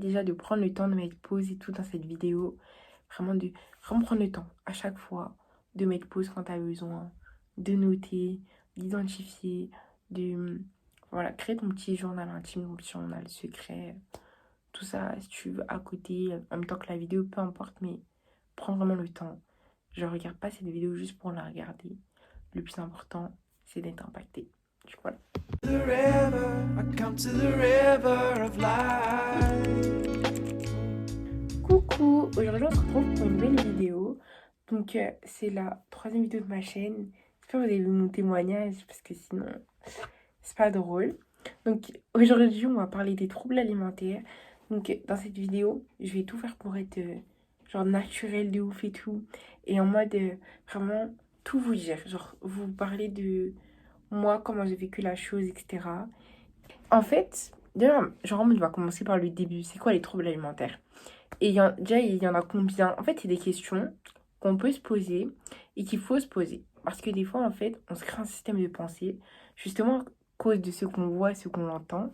Déjà de prendre le temps de mettre pause et tout dans cette vidéo. Vraiment prendre le temps à chaque fois de mettre pause quand tu as besoin, de noter, d'identifier, de voilà, créer ton petit journal intime, ton petit journal secret. Tout ça, si tu veux, à côté, en même temps que la vidéo, peu importe, mais prends vraiment le temps. Je regarde pas cette vidéo juste pour la regarder. Le plus important, c'est d'être impacté. Du coup, voilà. The river, I come to the river of life. Coucou, aujourd'hui on se retrouve pour une nouvelle vidéo. Donc c'est la troisième vidéo de ma chaîne. J'espère que vous avez vu mon témoignage parce que sinon c'est pas drôle. Donc aujourd'hui on va parler des troubles alimentaires. Donc dans cette vidéo je vais tout faire pour être genre naturel de ouf et tout. Et en mode vraiment tout vous dire. Genre vous parler de moi, comment j'ai vécu la chose, etc. En fait, déjà, genre on va commencer par le début. C'est quoi les troubles alimentaires? Et déjà, il y en a combien? En fait, c'est des questions qu'on peut se poser et qu'il faut se poser. Parce que des fois, en fait, on se crée un système de pensée, justement à cause de ce qu'on voit, ce qu'on entend,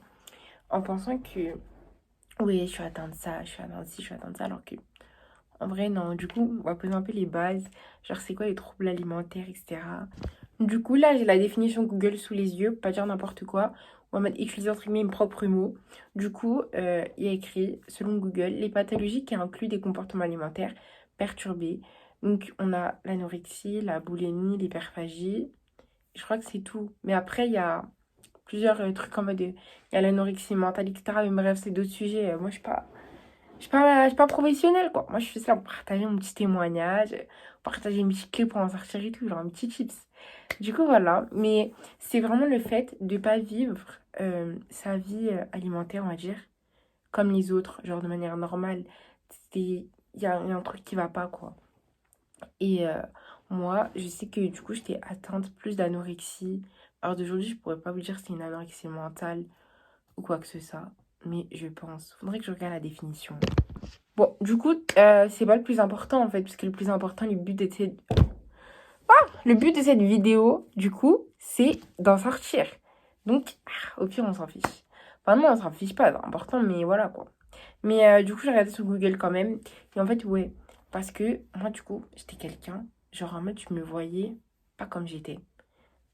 en pensant que, oui, je suis atteinte de ça, je suis atteinte de ci, je suis atteinte de ça, alors que, en vrai, non. Du coup, on va poser un peu les bases, genre, c'est quoi les troubles alimentaires, etc. Du coup, là, j'ai la définition Google sous les yeux, pas dire n'importe quoi. On va utiliser entre guillemets mes propres mots. Du coup, il y a écrit, selon Google, les pathologies qui incluent des comportements alimentaires perturbés. Donc, on a l'anorexie, la boulimie, l'hyperphagie. Je crois que c'est tout. Mais après, il y a plusieurs trucs en mode... Il y a l'anorexie mentale, etc. Mais bref, c'est d'autres sujets. Moi, je suis pas professionnelle, quoi. Moi, je fais ça pour partager mon petit témoignage, partager mes petits clips pour en sortir et tout, genre un petit chips. Du coup, voilà. Mais c'est vraiment le fait de pas vivre sa vie alimentaire, on va dire, comme les autres, genre de manière normale. Il y a un truc qui va pas, quoi. Et moi, je sais que du coup, j'étais atteinte plus d'anorexie. Alors d'aujourd'hui, je pourrais pas vous dire si c'est une anorexie mentale ou quoi que ce soit. Mais je pense. Faudrait que je regarde la définition. Bon, du coup, c'est pas le plus important en fait, parce que le plus important, le but de cette vidéo, du coup, c'est d'en sortir. Donc, au pire, on s'en fiche. Enfin, non, on s'en fiche pas, c'est important, mais voilà quoi. Mais du coup, j'ai regardé sur Google quand même. Et en fait, ouais, parce que moi, du coup, j'étais quelqu'un, genre en mode, je me voyais pas comme j'étais.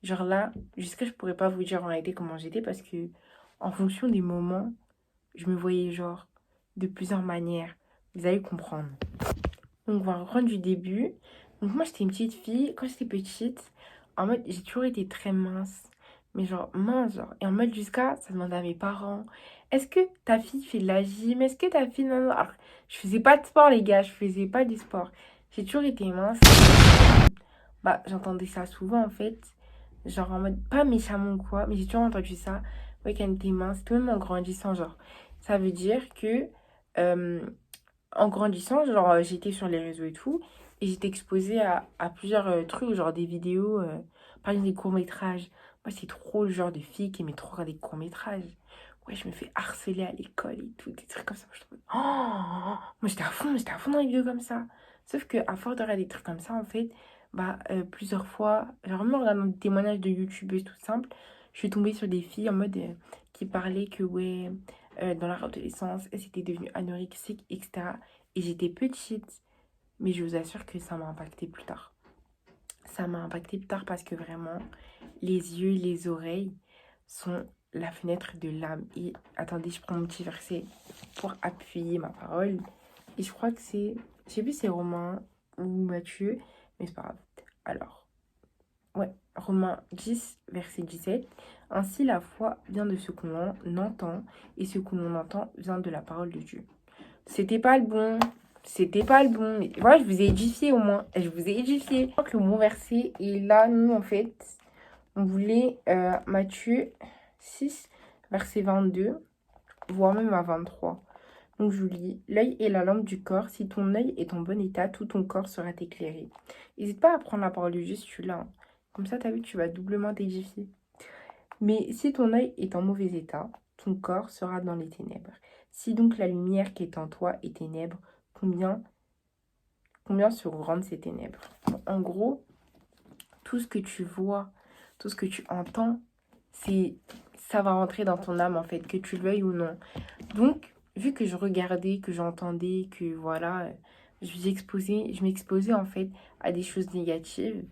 Genre là, jusqu'à je pourrais pas vous dire en réalité comment j'étais, parce que en fonction des moments, je me voyais genre de plusieurs manières. Vous allez comprendre. Donc, on va reprendre du début. Donc, moi, j'étais une petite fille. Quand j'étais petite, en mode, j'ai toujours été très mince. Mais genre, mince, genre. Et en mode, jusqu'à, ça demandait à mes parents, est-ce que ta fille fait de la gym? Est-ce que ta fille... Non, non. Alors, je faisais pas de sport, les gars. Je faisais pas de sport. J'ai toujours été mince. Bah, j'entendais ça souvent, en fait. Genre, en mode, pas méchamment ou quoi, mais j'ai toujours entendu ça. Ouais, quand t'es mince, tout même en grandissant, genre. Ça veut dire que... euh, en grandissant, genre, j'étais sur les réseaux et tout, et j'étais exposée à plusieurs trucs, genre des vidéos, par exemple des courts-métrages. Moi, c'est trop le genre de fille qui aimait trop regarder des courts-métrages. Ouais, je me fais harceler à l'école et tout, des trucs comme ça. Moi, moi, j'étais à fond dans les vidéos comme ça. Sauf que à force de regarder des trucs comme ça, en fait, bah, plusieurs fois, genre, même en regardant des témoignages de youtubeuses tout simple, je suis tombée sur des filles en mode qui parlaient que, ouais, dans leur adolescence, elles étaient devenues anorexiques, etc. Et j'étais petite, mais je vous assure que ça m'a impacté plus tard. Ça m'a impacté plus tard parce que vraiment, les yeux, les oreilles sont la fenêtre de l'âme. Et attendez, je prends mon petit verset pour appuyer ma parole. Et je crois que c'est, je sais plus si c'est Romain ou Matthieu, mais c'est pas grave. Alors, ouais, Romains 10, verset 17. Ainsi, la foi vient de ce qu'on entend, et ce que l'on entend vient de la parole de Dieu. C'était pas le bon. C'était pas le bon. Mais voilà, je vous ai édifié au moins. Je vous ai édifié. Je crois que le bon verset est là. Nous, en fait, on voulait Matthieu 6, verset 22, voire même à 23. Donc, je vous lis. L'œil est la lampe du corps. Si ton œil est en bon état, tout ton corps sera éclairé. N'hésite pas à prendre la parole de Dieu si tu l'as, hein. Comme ça, tu as vu, tu vas doublement t'édifier. Mais si ton œil est en mauvais état, ton corps sera dans les ténèbres. Si donc la lumière qui est en toi est ténèbres, combien seront grandes ces ténèbres? En gros, tout ce que tu vois, tout ce que tu entends, ça va rentrer dans ton âme en fait, que tu le veuilles ou non. Donc, vu que je regardais, que j'entendais, que voilà, je m'exposais en fait à des choses négatives,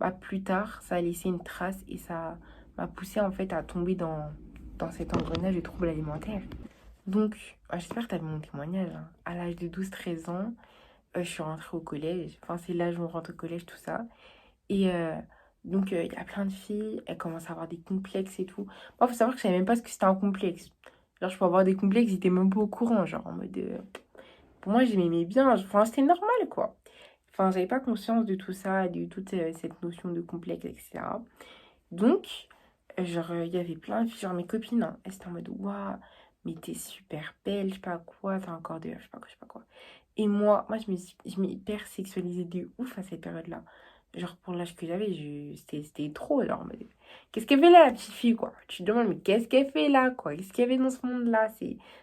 bah plus tard, ça a laissé une trace et ça m'a poussé en fait à tomber dans cet engrenage de troubles alimentaires. Donc, j'espère que tu as vu mon témoignage, hein. À l'âge de 12 13 ans, je suis rentrée au collège. Enfin, c'est l'âge où on rentre au collège, tout ça. Et donc, il y a plein de filles, elles commencent à avoir des complexes et tout. Moi, faut savoir que je savais même pas ce que c'était un complexe. Genre, je peux avoir des complexes, ils étaient même pas au courant. Genre, en mode. Pour moi, j'aimais bien. Enfin, c'était normal, quoi. Enfin, j'avais pas conscience de tout ça, de toute cette notion de complexe, etc. Donc, genre, il y avait plein de filles, genre mes copines, hein, elles étaient en mode, waouh, mais t'es super belle, je sais pas quoi, t'as un corps de, je sais pas quoi, je sais pas quoi. Et moi, je m'ai hyper sexualisée de ouf à cette période-là. Genre, pour l'âge que j'avais, c'était trop, genre, mais qu'est-ce qu'elle fait là, la petite fille, quoi? Tu te demandes, mais qu'est-ce qu'elle fait là, quoi? Qu'est-ce qu'il y avait dans ce monde-là?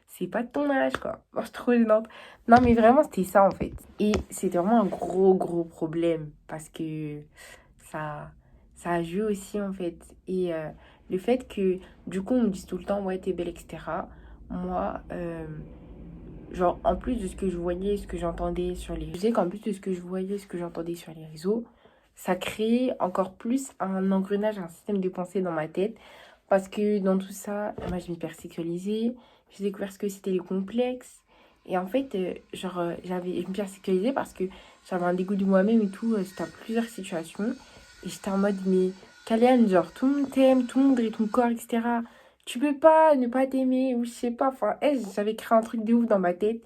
C'est pas de ton âge, quoi. Moi, je suis trop gênante. Non, mais vraiment, c'était ça, en fait. Et c'était vraiment un gros problème, parce que ça, ça a joué aussi, en fait. Et le fait que, du coup, on me dise tout le temps, ouais, t'es belle, etc. Moi, genre, en plus de ce que je voyais, ce que j'entendais sur les... Je sais qu'en plus de ce que je voyais, ce que j'entendais sur les réseaux, ça créait encore plus un engrenage, un système de pensée dans ma tête. Parce que dans tout ça, moi, je m'hypersexualisais. J'ai découvert ce que c'était les complexes. Et en fait, je m'hypersexualisais parce que j'avais un dégoût de moi-même et tout. C'était à plusieurs situations. Et j'étais en mode, mais Kaliane, genre, tout le monde t'aime, tout le monde est ton corps, etc. Tu peux pas ne pas t'aimer, ou je sais pas. Enfin, j'avais créé un truc de ouf dans ma tête.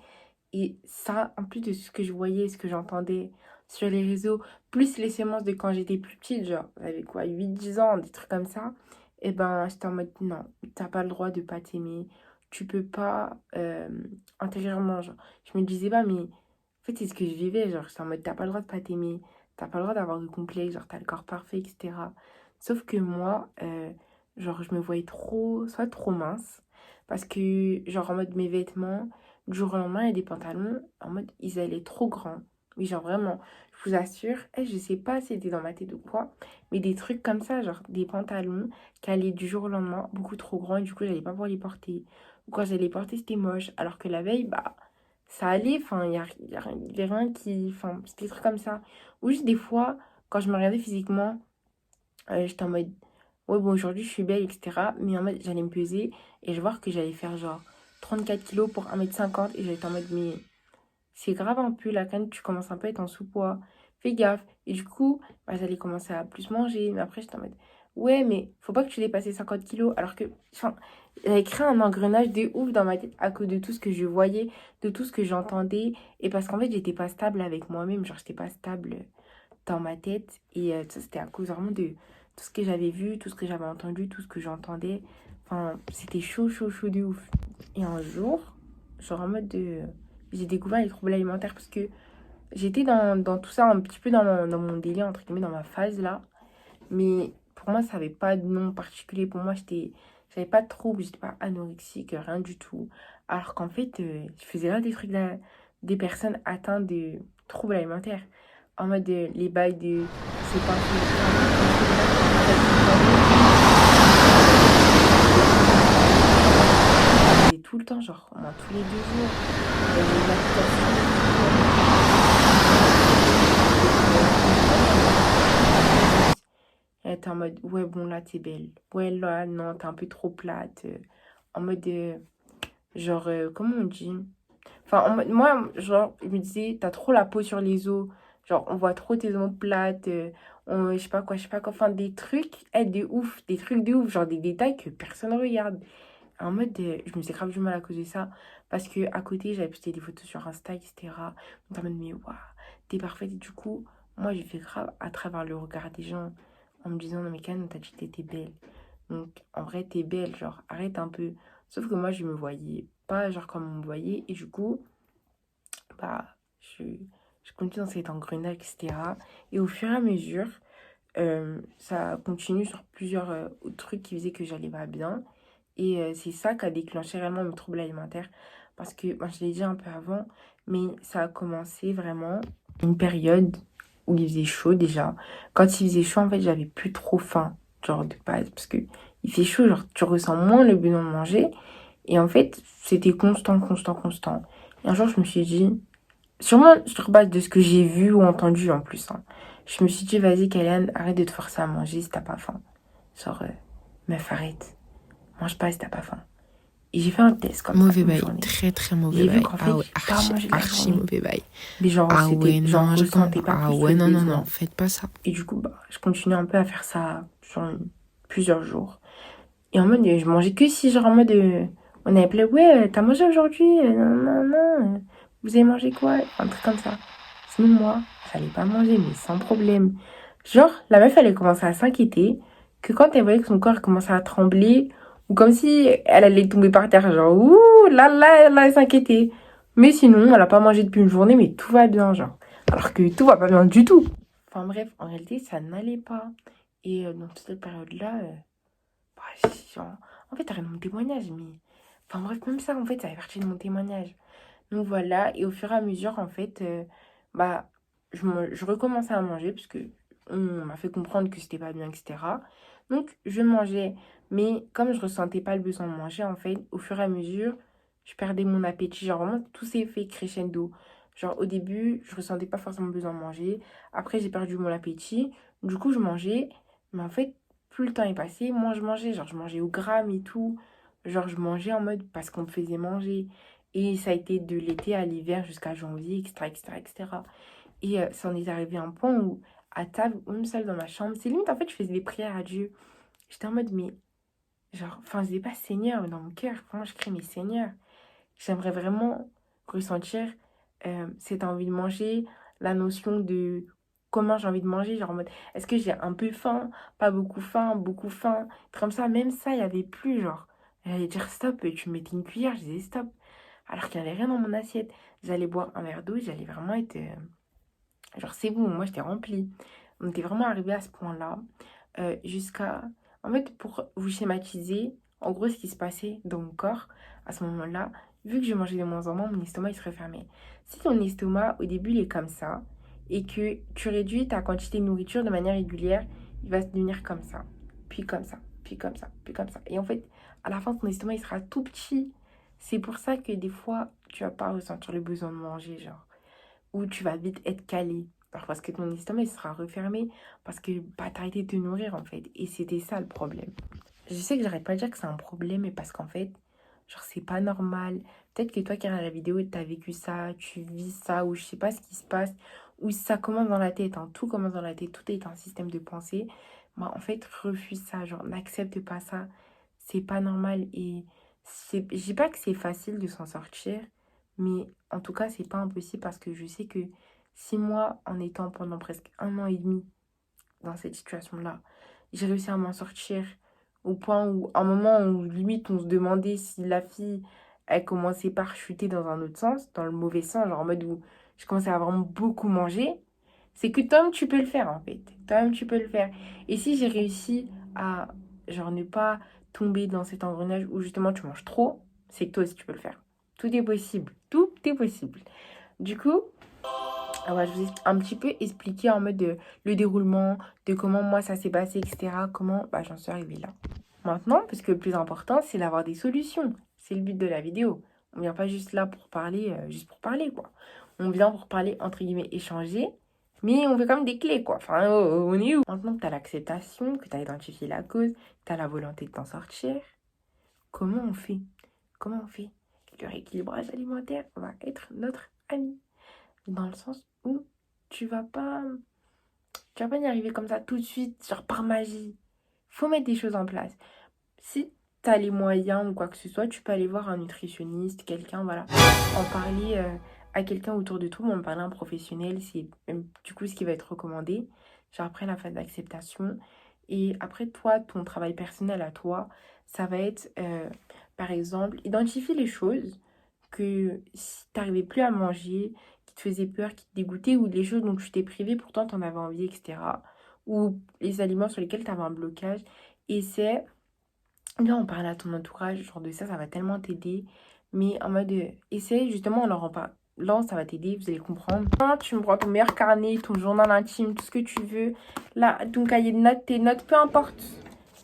Et ça, en plus de ce que je voyais, ce que j'entendais sur les réseaux, plus les séances de quand j'étais plus petite, genre, j'avais quoi, 8 10 ans, des trucs comme ça, et ben, j'étais en mode, non, t'as pas le droit de pas t'aimer. Tu peux pas, intérieurement, genre, je me disais pas, mais en fait, c'est ce que je vivais, genre, j'étais en mode, t'as pas le droit de pas t'aimer, t'as pas le droit d'avoir de complexe, genre, t'as le corps parfait, etc. Sauf que moi, genre, je me voyais soit trop mince, parce que, genre, en mode, mes vêtements, du jour au lendemain, il y a des pantalons, en mode, ils allaient trop grands. Oui, genre, vraiment, je vous assure, je sais pas si c'était dans ma tête ou quoi, mais des trucs comme ça, genre, des pantalons qui allaient du jour au lendemain beaucoup trop grands, et du coup, j'allais pas pouvoir les porter. Ou quand j'allais les porter, c'était moche, alors que la veille, bah, ça allait, enfin, il y avait rien qui... Enfin, c'était des trucs comme ça. Ou juste des fois, quand je me regardais physiquement, j'étais en mode, ouais, bon, aujourd'hui, je suis belle, etc. Mais en mode, j'allais me peser et je vais voir que j'allais faire genre 34 kilos pour 1,50 m et j'allais être en mode, mais c'est grave un peu, la canne, tu commences un peu à être en sous-poids. Fais gaffe. Et du coup, bah, j'allais commencer à plus manger. Mais après, j'étais en mode, ouais, mais faut pas que tu dépasses 50 kilos. Alors que, enfin, j'avais créé un engrenage de ouf dans ma tête à cause de tout ce que je voyais, de tout ce que j'entendais. Et parce qu'en fait, j'étais pas stable avec moi-même. Genre, j'étais pas stable dans ma tête. Et ça, c'était à cause vraiment de tout ce que j'avais vu, tout ce que j'avais entendu, tout ce que j'entendais. Enfin, c'était chaud de ouf. Et un jour, genre en mode de... J'ai découvert les troubles alimentaires parce que j'étais dans tout ça, un petit peu dans mon délire, entre guillemets, dans ma phase là. Mais pour moi, ça n'avait pas de nom particulier. Pour moi, j'avais pas de trouble, j'étais pas anorexique, rien du tout. Alors qu'en fait, je faisais là des trucs là, des personnes atteintes de troubles alimentaires. En mode les bails de c'est pas et tout le temps, genre au moins tous les 2 jours. Il y avait une application. Elle était en mode ouais bon là t'es belle. Ouais là non t'es un peu trop plate. En mode genre comment on dit? Enfin en mode, moi genre je me disais t'as trop la peau sur les os. Genre on voit trop tes os plates. Je sais pas quoi. Enfin des trucs de ouf. Des trucs de ouf. Genre des détails que personne regarde. En mode, je me suis grave du mal à cause de ça. Parce que à côté, j'avais posté des photos sur Insta, etc. Donc en mode, mais waouh, t'es parfaite. Et du coup, moi, j'ai fait grave à travers le regard des gens en me disant, non, mais Kane, on t'a dit que t'étais belle. Donc en vrai, t'es belle, genre, arrête un peu. Sauf que moi, je me voyais pas, genre, comme on me voyait. Et du coup, bah, je continue dans cet engrenage, etc. Et au fur et à mesure, ça continue sur plusieurs autres trucs qui faisaient que j'allais pas bien. Et c'est ça qui a déclenché réellement mes troubles alimentaires. Parce que, moi, je l'ai dit un peu avant, mais ça a commencé vraiment une période où il faisait chaud déjà. Quand il faisait chaud, en fait, j'avais plus trop faim, genre de base. Parce que il fait chaud, genre tu ressens moins le besoin de manger. Et en fait, c'était constant. Et un jour, je me suis dit, sûrement sur base de ce que j'ai vu ou entendu en plus, hein, je me suis dit, vas-y, Kylian, arrête de te forcer à manger si t'as pas faim. Genre, meuf, arrête. Mange pas si t'as pas faim. Et j'ai fait un test comme ça, Mauvais une bail, journée. très mauvais J'ai vu bail. qu'en fait, Ah ouais, j'ai pas mangé de la archi journée. mauvais bail. Mais genre, Ah ouais, c'était, j'en non, ressentais pas plus le besoin. non, faites pas ça. Et du coup, bah, je continue un peu à faire ça sur plusieurs jours. Et en mode, je mangeais que si, genre en mode, on avait appelé, ouais, t'as mangé aujourd'hui? Non, vous avez mangé quoi? Un truc comme ça. Sinon, moi, j'allais pas manger, mais sans problème. Genre, la meuf, elle a commencé à s'inquiéter que quand elle voyait que son corps commençait à trembler, ou comme si elle allait tomber par terre, genre, ouh, là, elle s'inquiétait. Mais sinon, elle a pas mangé depuis une journée, mais tout va bien, genre. Alors que tout va pas bien du tout. Enfin bref, en réalité, ça n'allait pas. Et dans toute cette période-là, bah, genre, en fait, t'as rien de mon témoignage, mais... Enfin bref, même ça, en fait, ça fait partie de mon témoignage. Donc voilà, et au fur et à mesure, en fait, bah, je recommençais à manger, parce que on m'a fait comprendre que c'était pas bien, etc. Donc, je mangeais, mais comme je ressentais pas le besoin de manger, en fait, au fur et à mesure, je perdais mon appétit. Genre, vraiment, tout s'est fait crescendo. Genre, au début, je ressentais pas forcément besoin de manger. Après, j'ai perdu mon appétit. Du coup, je mangeais, mais en fait, plus le temps est passé, moins je mangeais. Genre, je mangeais au gramme et tout. Genre, je mangeais en mode parce qu'on me faisait manger. Et ça a été de l'été à l'hiver jusqu'à janvier, etc. Et ça en est arrivé à un point où, à table, ou même seule dans ma chambre, c'est limite, en fait, je faisais des prières à Dieu. J'étais en mode, mais, genre, enfin, je disais pas Seigneur, mais dans mon cœur, vraiment, je crie, mais Seigneur, j'aimerais vraiment ressentir cette envie de manger, la notion de comment j'ai envie de manger, genre en mode, est-ce que j'ai un peu faim, pas beaucoup faim, beaucoup faim, comme ça, même ça, il n'y avait plus, genre. J'allais dire stop, et tu me mettais une cuillère, je disais stop. Alors qu'il n'y avait rien dans mon assiette. J'allais boire un verre d'eau, j'allais vraiment être... genre, c'est bon, moi, j'étais remplie. On était vraiment arrivé à ce point-là. Jusqu'à... En fait, pour vous schématiser, en gros, ce qui se passait dans mon corps, à ce moment-là, vu que je mangeais de moins en moins, mon estomac, il se refermait. Si ton estomac, au début, il est comme ça, et que tu réduis ta quantité de nourriture de manière régulière, il va se devenir comme ça. Puis comme ça, puis comme ça, puis comme ça. Et en fait, à la fin, ton estomac, il sera tout petit. C'est pour ça que des fois, tu vas pas ressentir le besoin de manger, genre. Ou tu vas vite être calé. Alors, parce que ton estomac, il sera refermé. Parce que bah, t'as arrêté de te nourrir, en fait. Et c'était ça, le problème. Je sais que j'arrête pas de dire que c'est un problème, mais parce qu'en fait, genre, c'est pas normal. Peut-être que toi qui regardes la vidéo, t'as vécu ça, tu vis ça, ou je sais pas ce qui se passe, ou ça commence dans la tête, hein. Tout commence dans la tête, tout est un système de pensée. Bah, en fait, refuse ça, genre, n'accepte pas ça. C'est pas normal. Et je dis pas que c'est facile de s'en sortir, mais en tout cas, c'est pas impossible parce que je sais que si moi, en étant pendant presque 1 an et demi dans cette situation-là, j'ai réussi à m'en sortir au point où, à un moment où limite on se demandait si la fille, elle commençait par chuter dans un autre sens, dans le mauvais sens, genre en mode où je commençais à vraiment beaucoup manger, c'est que toi-même tu peux le faire en fait. Toi-même tu peux le faire. Et si j'ai réussi à, genre, ne pas tomber dans cet engrenage où justement tu manges trop, c'est que toi aussi tu peux le faire. Tout est possible. Tout est possible. Du coup, ouais, je vous ai un petit peu expliqué en mode le déroulement, de comment moi ça s'est passé, etc. Comment bah, j'en suis arrivée là. Maintenant, parce que le plus important, c'est d'avoir des solutions. C'est le but de la vidéo. On vient pas juste là pour parler, juste pour parler, quoi. On vient pour parler, entre guillemets, échanger, mais on veut quand même des clés, quoi. Enfin, on est où? Maintenant que tu as l'acceptation, que tu as identifié la cause, que tu as la volonté de t'en sortir, comment on fait? Comment on fait? Le rééquilibrage alimentaire va être notre ami. Dans le sens où tu vas pas y arriver comme ça tout de suite, genre par magie. Faut mettre des choses en place. Si tu as les moyens ou quoi que ce soit, tu peux aller voir un nutritionniste, quelqu'un, voilà. En parler à quelqu'un autour de toi, ou en parler à un professionnel, c'est du coup ce qui va être recommandé. Genre après la phase d'acceptation. Et après, toi, ton travail personnel à toi, ça va être, par exemple, identifier les choses que si tu n'arrivais plus à manger, qui te faisaient peur, qui te dégoûtaient, ou les choses dont tu t'es privé, pourtant tu en avais envie, etc. Ou les aliments sur lesquels tu avais un blocage. Et c'est, là on parle à ton entourage, genre de ça, ça va tellement t'aider. Mais en mode, essaye justement, on leur en parlant, ça va t'aider, vous allez comprendre. Quand tu me prends ton meilleur carnet, ton journal intime, tout ce que tu veux, là, ton cahier de notes, tes notes, peu importe.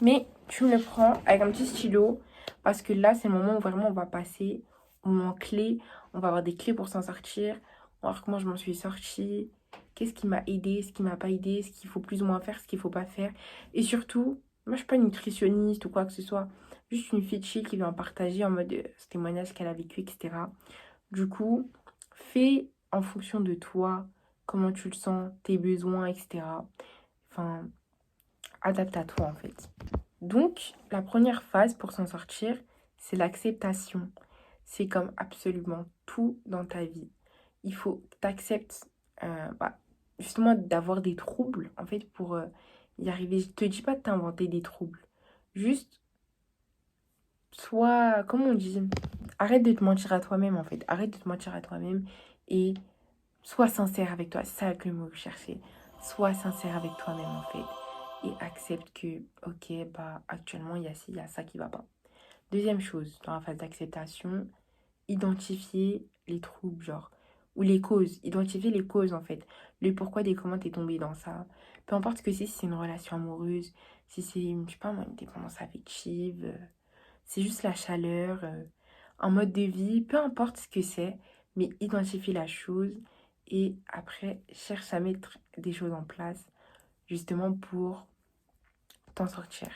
Mais tu me le prends avec un petit stylo, Parce que là, c'est le moment où vraiment on va passer au moment clé. On va avoir des clés pour s'en sortir. On va voir comment je m'en suis sortie. Qu'est-ce qui m'a aidé, ce qui m'a pas aidé, ce qu'il faut plus ou moins faire, ce qu'il faut pas faire. Et surtout, moi, je suis pas une nutritionniste ou quoi que ce soit. Juste une fille chill qui vient en partager en mode ce témoignage qu'elle a vécu, etc. Du coup, fais en fonction de toi, comment tu le sens, tes besoins, etc. Enfin, adapte à toi en fait. Donc, la première phase pour s'en sortir, c'est l'acceptation. C'est comme absolument tout dans ta vie. Il faut que tu acceptes justement d'avoir des troubles en fait pour y arriver. Je te dis pas de t'inventer des troubles. Juste, sois, comment on dit, arrête de te mentir à toi-même en fait. Arrête de te mentir à toi-même et sois sincère avec toi. C'est ça que le mot que je cherchais. Sois sincère avec toi-même en fait. Et accepte que, ok, bah actuellement il y a ci, il y a ça qui va pas. Deuxième chose, dans la phase d'acceptation, identifier les troubles, genre, ou les causes. Identifier les causes en fait. Le pourquoi des comment t'es tombé dans ça. Peu importe ce que c'est, si c'est une relation amoureuse, si c'est, je sais pas moi, une dépendance affective, c'est juste la chaleur, un mode de vie, peu importe ce que c'est, mais identifie la chose et après cherche à mettre des choses en place justement pour t'en sortir.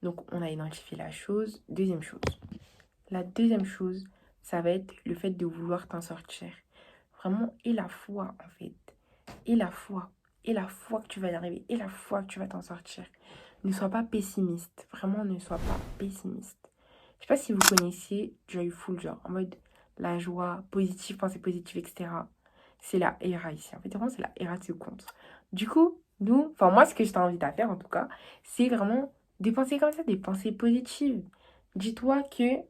Donc on a identifié la chose. Deuxième chose. La deuxième chose, ça va être le fait de vouloir t'en sortir. Vraiment, et la foi en fait. Et la foi. Et la foi que tu vas y arriver. Et la foi que tu vas t'en sortir. Ne sois pas pessimiste. Vraiment, ne sois pas pessimiste. Je sais pas si vous connaissez Joyful, genre en mode la joie, positive, pensée positive, etc. C'est la ERA ici. En fait, vraiment, c'est la ERA de ce compte. Du coup, nous, enfin, moi, ce que je t'invite à faire, en tout cas, c'est vraiment des pensées comme ça, des pensées positives. Dis-toi que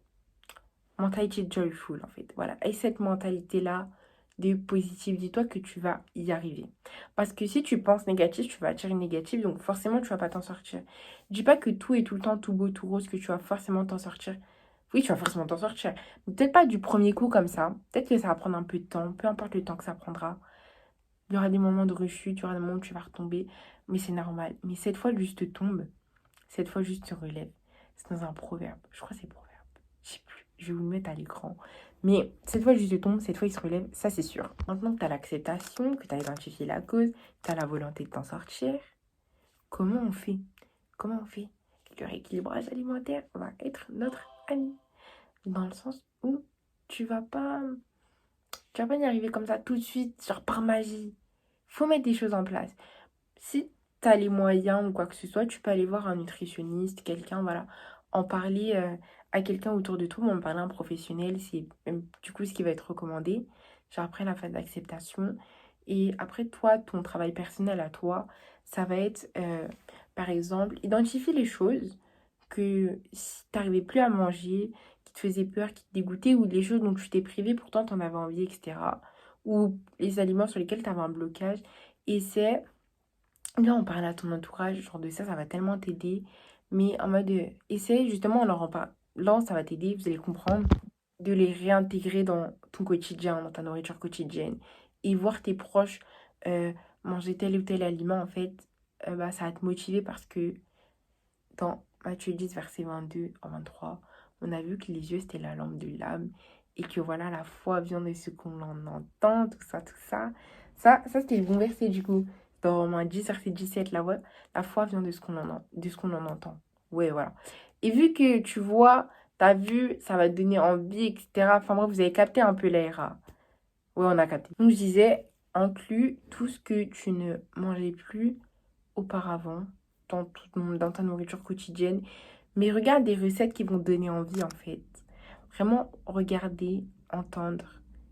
mentalité joyful, en fait. Voilà. Et cette mentalité-là de positive, dis-toi que tu vas y arriver. Parce que si tu penses négatif, tu vas attirer négatif, donc forcément, tu vas pas t'en sortir. Dis pas que tout est tout le temps tout beau, tout rose, que tu vas forcément t'en sortir. Oui, tu vas forcément t'en sortir. Mais peut-être pas du premier coup comme ça. Peut-être que ça va prendre un peu de temps, peu importe le temps que ça prendra. Il y aura des moments de rechute, il y aura des moments où tu vas retomber, mais c'est normal. Mais cette fois, juste tombe. Cette fois, juste se relève. C'est dans un proverbe. Je crois que c'est proverbe. Je sais plus. Je vais vous le mettre à l'écran. Mais cette fois, juste tombe. Cette fois, il se relève. Ça, c'est sûr. Maintenant que tu as l'acceptation, que tu as identifié la cause, tu as la volonté de t'en sortir, comment on fait? Comment on fait? Le rééquilibrage alimentaire va être notre ami. Dans le sens où tu vas pas y arriver comme ça tout de suite, genre par magie. Faut mettre des choses en place. Si tu as les moyens ou quoi que ce soit, tu peux aller voir un nutritionniste, quelqu'un, voilà, en parler à quelqu'un autour de toi, en parler à un professionnel, c'est du coup ce qui va être recommandé. Genre après la phase d'acceptation. Et après, toi, ton travail personnel à toi, ça va être, par exemple, identifier les choses que si tu n'arrivais plus à manger, qui te faisaient peur, qui te dégoûtaient, ou les choses dont tu t'es privé, pourtant tu en avais envie, etc. Ou les aliments sur lesquels tu avais un blocage. Et c'est là, on parle à ton entourage, genre de ça, ça va tellement t'aider. Mais en mode, essaye justement en leur en parlant, ça va t'aider, vous allez comprendre, de les réintégrer dans ton quotidien, dans ta nourriture quotidienne. Et voir tes proches manger tel ou tel aliment, en fait, bah, ça va te motiver parce que dans Matthieu 10, verset 22 à 23, on a vu que les yeux, c'était la lampe de l'âme. Et que voilà, la foi vient de ce qu'on en entend, tout ça, tout ça. Ça c'était le bon verset du coup. Dans Romains 10, verset 17, la foi vient de ce qu'on en entend. Ouais, voilà. Et vu que tu vois, t'as vu, ça va te donner envie, etc. Enfin bref, vous avez capté un peu l'air. Ouais, on a capté. Donc je disais, inclus tout ce que tu ne mangeais plus auparavant dans ta nourriture quotidienne. Mais regarde des recettes qui vont te donner envie en fait. Vraiment, regarder, entendre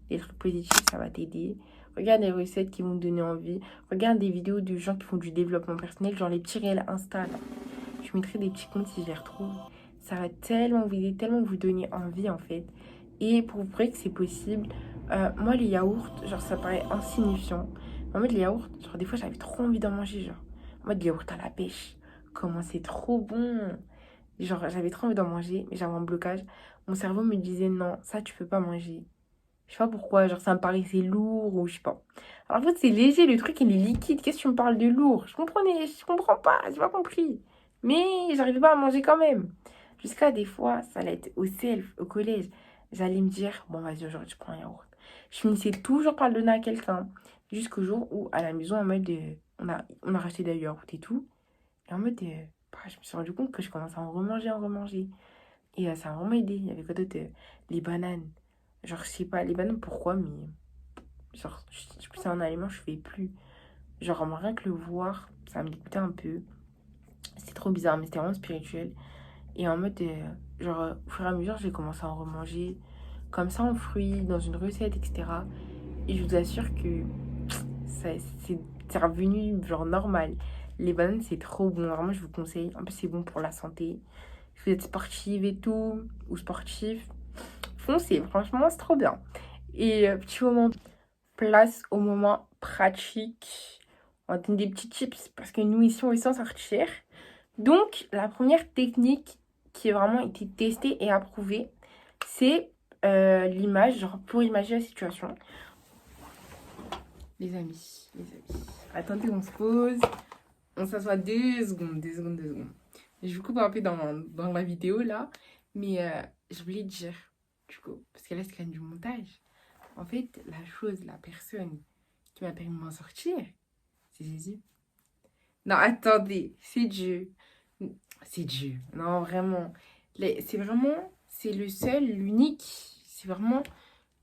des trucs positifs, ça va t'aider. Regarde des recettes qui vont te donner envie. Regarde des vidéos de gens qui font du développement personnel, genre les petits réels Insta. Là. Je mettrai des petits comptes si je les retrouve. Ça va tellement vous aider, tellement vous donner envie en fait. Et pour vous prouver que c'est possible, moi les yaourts, genre ça paraît insignifiant. En mode les yaourts, genre des fois j'avais trop envie d'en manger, genre. En mode yaourt à la pêche. Comment c'est trop bon. Genre j'avais trop envie d'en manger, mais j'avais un blocage. Mon cerveau me disait non, ça tu peux pas manger. Je sais pas pourquoi, genre ça me paraissait lourd ou je sais pas. Alors en fait c'est léger, le truc il est liquide, qu'est-ce que tu me parles de lourd? Je comprends pas, j'ai pas compris. Mais j'arrivais pas à manger quand même. Jusqu'à des fois, ça allait être au self, au collège. J'allais me dire, bon, vas-y, aujourd'hui, je prends un yaourt. Je finissais toujours par le donner à quelqu'un. Jusqu'au jour où, à la maison, en mode, on a racheté des yaourts et tout. Et en mode, bah, je me suis rendu compte que je commençais à en remanger. Et ça m'a vraiment aidé. Il y avait quoi d'autre les bananes. Genre, je sais pas, les bananes, pourquoi, mais genre, c'est un aliment, je fais plus. Genre, rien que le voir, ça me dégoûtait un peu. C'était trop bizarre, mais c'était vraiment spirituel. Et en mode, genre, au fur et à mesure, j'ai commencé à en remanger comme ça en fruits, dans une recette, etc. Et je vous assure que ça, c'est revenu genre normal. Les bananes, c'est trop bon. Vraiment, je vous conseille. En plus, c'est bon pour la santé. Si vous êtes sportive et tout, ou sportif, foncez. Franchement, c'est trop bien. Et petit moment, place au moment pratique. On va donner des petits tips parce que nous, ici, on est sans sortir. Donc, la première technique qui a vraiment été testée et approuvée, c'est l'image, genre pour imaginer la situation. Les amis. Attendez, on se pose. On s'assoit 2 secondes. Je vous coupe un peu dans la vidéo là, mais je voulais dire, du coup, parce que là, c'est quand même du montage. En fait, la personne qui m'a permis de m'en sortir, c'est Jésus. Non, attendez, c'est Dieu. C'est Dieu. Non, vraiment. C'est le seul, l'unique. C'est vraiment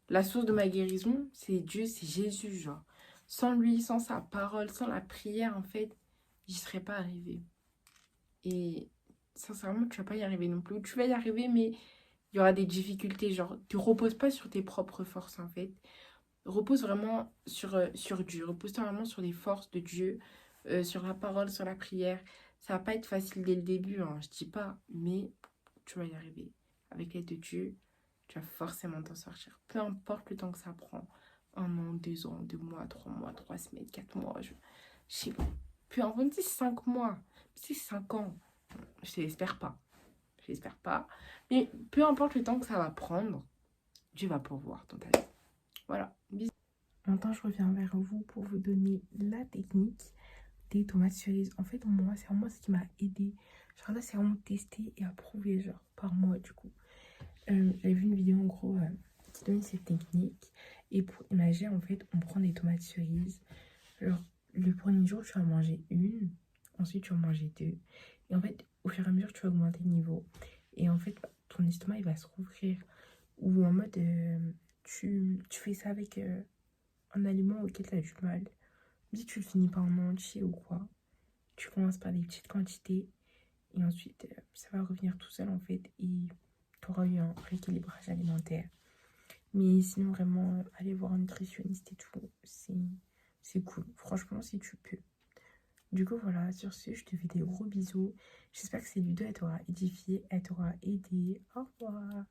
la source de ma guérison. C'est Dieu, c'est Jésus, genre. Sans lui, sans sa parole, sans la prière, en fait, j'y serais pas arrivée. Et sincèrement, tu vas pas y arriver non plus. Tu vas y arriver, mais il y aura des difficultés. Genre, tu reposes pas sur tes propres forces, en fait. Repose vraiment sur Dieu. Repose-toi vraiment sur les forces de Dieu, sur la parole, sur la prière. Ça va pas être facile dès le début, hein, je dis pas, mais tu vas y arriver. Avec l'aide de Dieu, tu vas forcément t'en sortir. Peu importe le temps que ça prend. 1 an, 2 ans, 2 mois, 3 mois, 3 semaines, 4 mois. Je sais pas. Peu importe, si c'est 5 mois, si c'est 5 ans. Je l'espère pas. Je l'espère pas. Mais peu importe le temps que ça va prendre, Dieu va pourvoir dans ta vie. Voilà. Bisous. Maintenant, je reviens vers vous pour vous donner la technique des tomates cerises. En fait, moi, c'est vraiment ce qui m'a aidé. Genre là, c'est vraiment testé et approuvé, genre, par moi, du coup. J'avais vu une vidéo, en gros, qui donne cette technique. Et pour imaginer, en fait, on prend des tomates cerises. Alors, le premier jour, tu vas manger une. Ensuite, tu vas manger 2. Et en fait, au fur et à mesure, tu vas augmenter le niveau. Et en fait, ton estomac, il va se rouvrir. Ou en mode, tu fais ça avec un aliment auquel tu as du mal. Si tu le finis pas en entier ou quoi, tu commences par des petites quantités. Et ensuite, ça va revenir tout seul, en fait. Et tu auras eu un rééquilibrage alimentaire. Mais sinon, vraiment, aller voir un nutritionniste et tout, c'est cool. Franchement, si tu peux. Du coup, voilà, sur ce, je te fais des gros bisous. J'espère que cette vidéo, elle t'aura édifié, elle t'aura aidé. Au revoir.